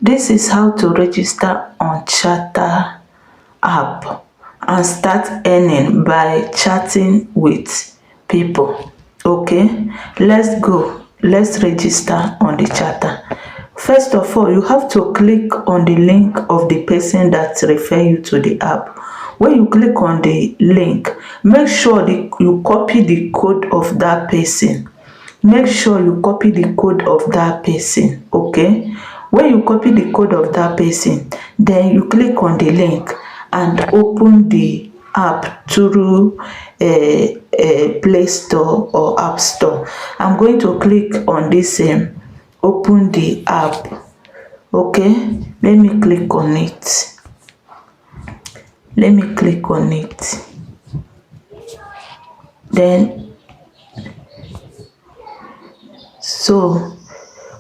This is how to register on Chatta app and start earning by chatting with people. Okay, let's go. Let's register on the Chatta. First of all, you have to click on the link of the person that refer you to the app. When you click on the link, make sure you copy the code of that person. Make sure you copy the code of that person. Okay, when you copy the code of that person, then you click on the link and open the app through a Play Store or App Store. I'm going to click on this open the app. Okay, let me click on it. Let me click on it. Then so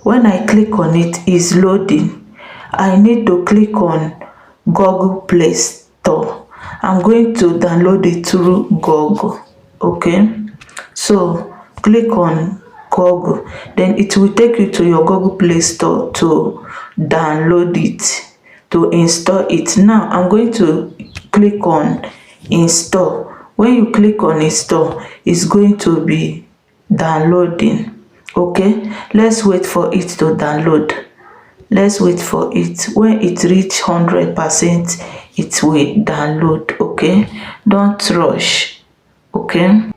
when I click on it, it's loading. I need to click on Google Play Store. I'm going to download it through Google. Okay, so click on Google, then it will take you to your Google Play Store to download it, to install it. Now I'm going to click on install. When you click on install, it's going to be downloading. Okay, let's wait for it to download. Let's wait for it. When it reach 100%, it will download. Okay, don't rush. Okay,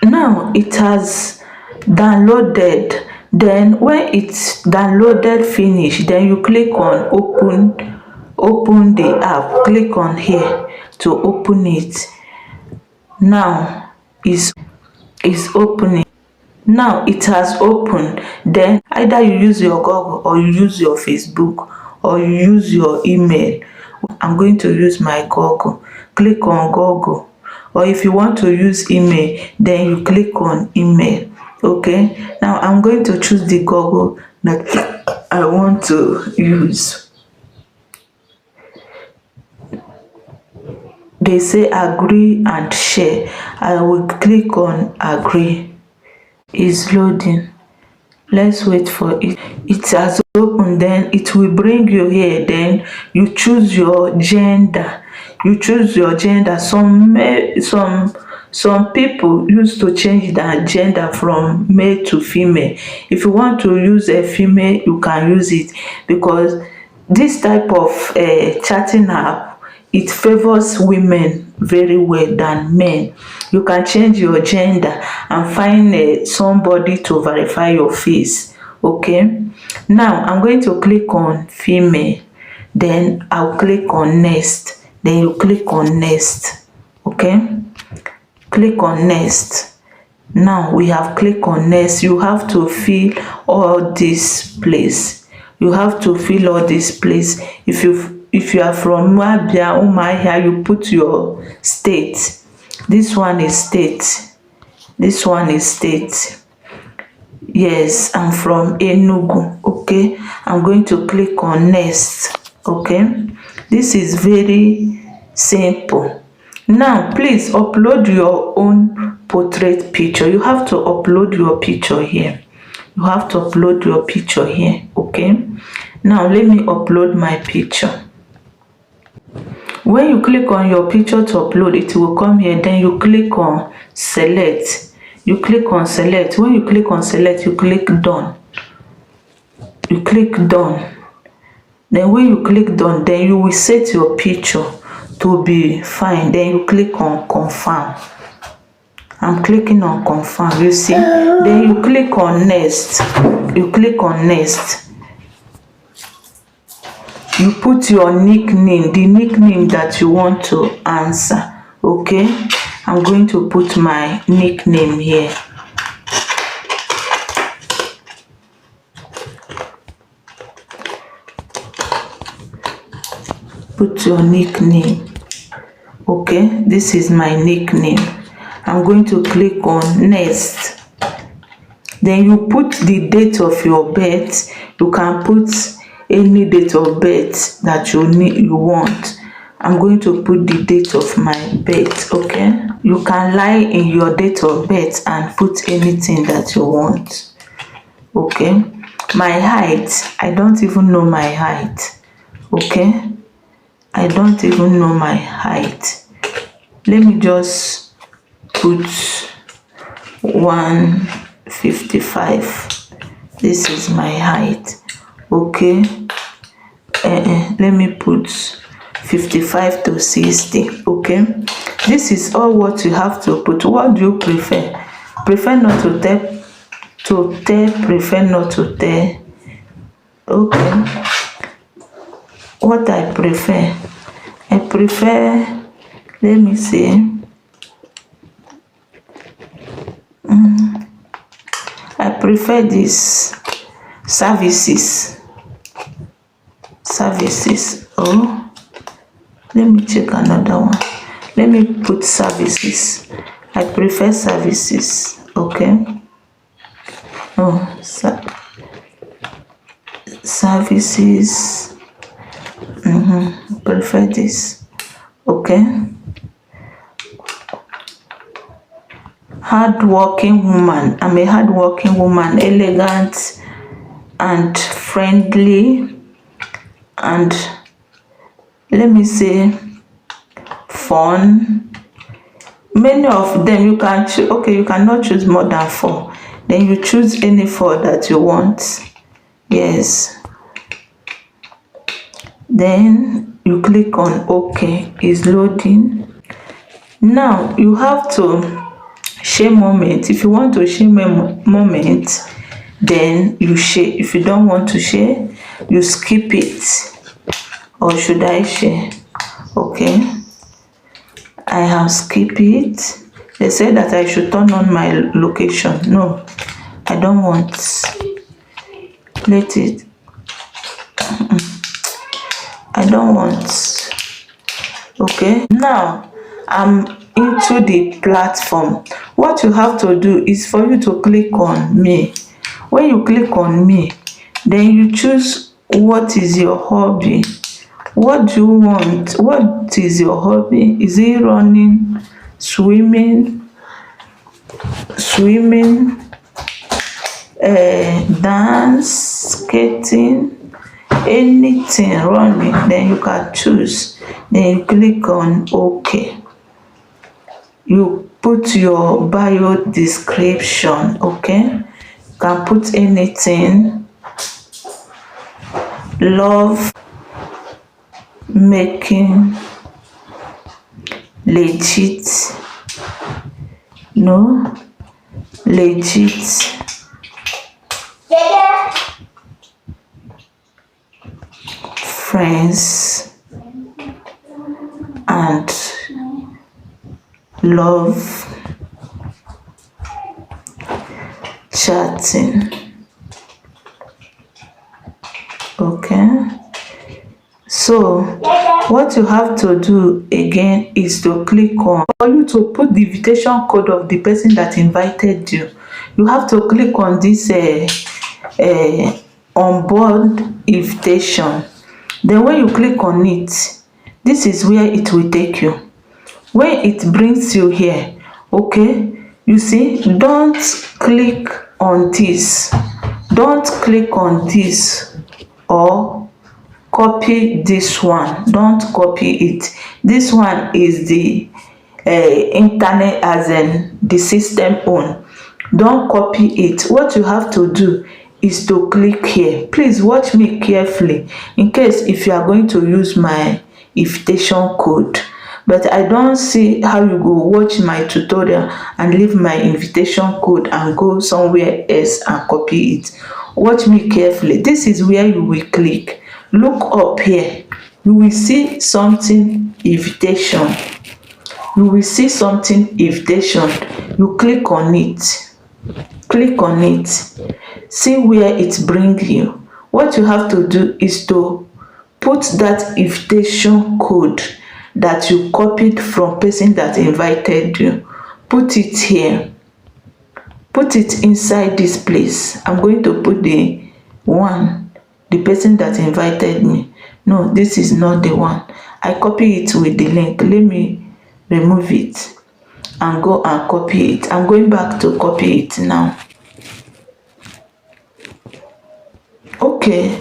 now it has downloaded. Then when it's downloaded finish, then you click on open the app. Click on here to open it. Now is opening. Now it has opened. Then either you use your Google or you use your Facebook or you use your email. I'm going to use my Google. Click on Google. Or if you want to use email, then you click on email. Okay, now I'm going to choose the Google that I want to use. They say agree and share. I will click on agree. Is loading. Let's wait for it. It has opened. Then it will bring you here. Then you choose your gender. You choose your gender. Some people used to change their gender from male to female. If you want to use a female, you can use it, because this type of chatting app, it favors women very well than men. You can change your gender and find somebody to verify your face. Okay, now I'm going to click on female. Then I'll click on next. Then you click on next. Okay, click on next. Now we have clicked on next. You have to fill all this place. You have to fill all this place. If you are from Abia, Umuahia, you put your state. This one is state. This one is state. Yes, I'm from Enugu. Okay, I'm going to click on next. Okay, this is very simple. Now please upload your own portrait picture. You have to upload your picture here. You have to upload your picture here. Okay, now let me upload my picture. When you click on your picture to upload, it will come here. Then you click on select. You click on select. When you click on select, you click done. You click done. Then when you click done, then you will set your picture to be fine. Then you click on confirm. I'm clicking on confirm. You see, then you click on next. You click on next. You put your nickname, the nickname that you want to answer. Okay, I'm going to put my nickname here. Put your nickname. Okay, this is my nickname. I'm going to click on next. Then you put the date of your birth. You can put any date of birth that you want. I'm going to put the date of my birth. Okay, you can lie in your date of birth and put anything that you want. Okay, My height, I don't even know my height. Okay, I don't even know my height. Let me just put 155. This is my height. Okay, let me put 55 to 60. Okay, this is all what you have to put. What do you prefer? Prefer not to tell, prefer not to tell. Okay, what I prefer, let me see. I prefer this services. Oh, let me check another one. Let me put services. I prefer services. Okay. Oh, services. Prefer this. Okay. Hardworking woman. I'm a hardworking woman, elegant and friendly, and let me say fun. Many of them you can choose. Okay, you cannot choose more than 4. Then you choose any 4 that you want. Yes. Then you click on OK. It's loading. Now you have to share moment. If you want to share moment, then you share. If you don't want to share, you skip it. Or should I share? Okay, I have skipped it. They said that I should turn on my location. No, I don't want. Let it. I don't want. Okay, now I'm into the platform. What you have to do is for you to click on me. When you click on me, then you choose what is your hobby. What do you want? What is your hobby? Is it running, swimming, dance, skating, anything running? Then you can choose. Then you click on OK. You put your bio description. Okay, you can put anything. Love making legit. No, legit. Friends and love chatting. Okay, so what you have to do again is to click on, for you to put the invitation code of the person that invited you. You have to click on this on board invitation. Then when you click on it, this is where it will take you. When it brings you here, okay, you see, don't click on this. Don't click on this or copy this one. Don't copy it. This one is the internet, as in the system own. Don't copy it. What you have to do is to click here. Please watch me carefully in case if you are going to use my invitation code. But I don't see how you go watch my tutorial and leave my invitation code and go somewhere else and copy it. Watch me carefully. This is where you will click. Look up here. You will see something invitation. You will see something invitation. You click on it. Click on it. See where it brings you. What you have to do is to put that invitation code that you copied from person that invited you. Put it here. Put it inside this place. I'm going to put the person that invited me. No, this is not the one. I copy it with the link. Let me remove it and go and copy it. I'm going back to copy it now. Okay,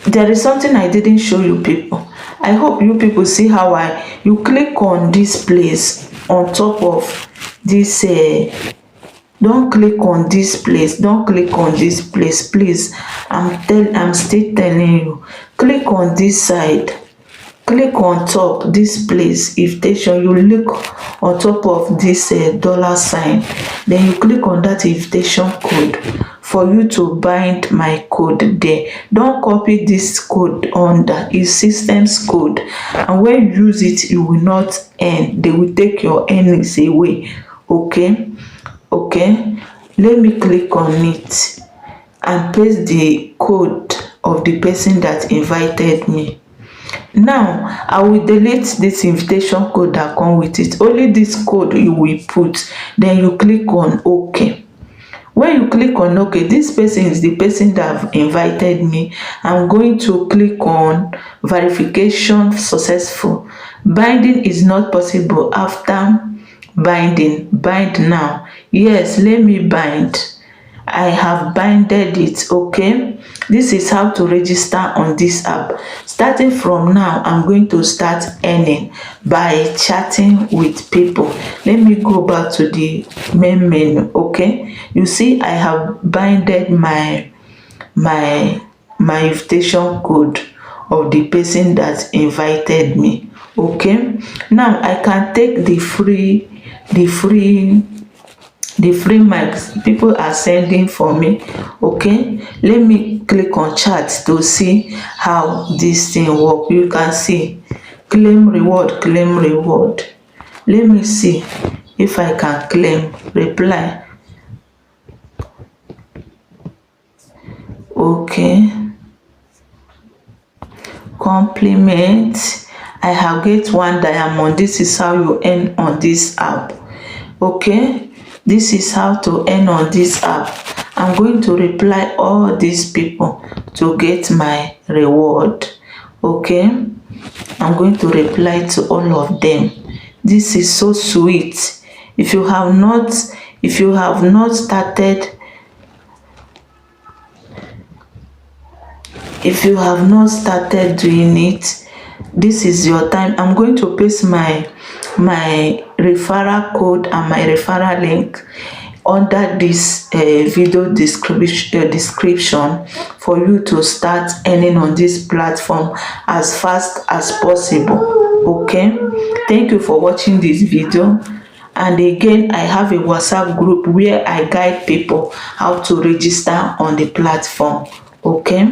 there is something I didn't show you people. I hope you people see how you click on this place on top of this. Don't click on this place, don't click on this place, please. I'm still telling you, click on this side, click on top this place invitation. You look on top of this dollar sign, then you click on that invitation code for you to bind my code there. Don't copy this code under, it's systems code, and when you use it you will not earn, they will take your earnings away. Okay, let me click on it and paste the code of the person that invited me. Now I will delete this invitation code that come with it. Only this code you will put, then you click on OK. When you click on OK, this person is the person that have invited me. I'm going to click on verification successful. Binding is not possible after binding. Bind now. Yes, let me bind. I have binded it. Okay, this is how to register on this app. Starting from now, I'm going to start earning by chatting with people. Let me go back to the main menu. Okay, you see I have binded my invitation code of the person that invited me. Okay, now I can take the free mics people are sending for me. Okay, let me click on chat to see how this thing work. You can see claim reward, claim reward. Let me see if I can claim reply. Okay, compliment. I have get 1 diamond. This is how you earn on this app. Okay, this is how to earn on this app. I'm going to reply all these people to get my reward. Okay, I'm going to reply to all of them. This is so sweet. If you have not started, if you have not started doing it, this is your time. I'm going to paste my referral code and my referral link under this video description for you to start earning on this platform as fast as possible. Okay, thank you for watching this video. And again, I have a WhatsApp group where I guide people how to register on the platform. Okay.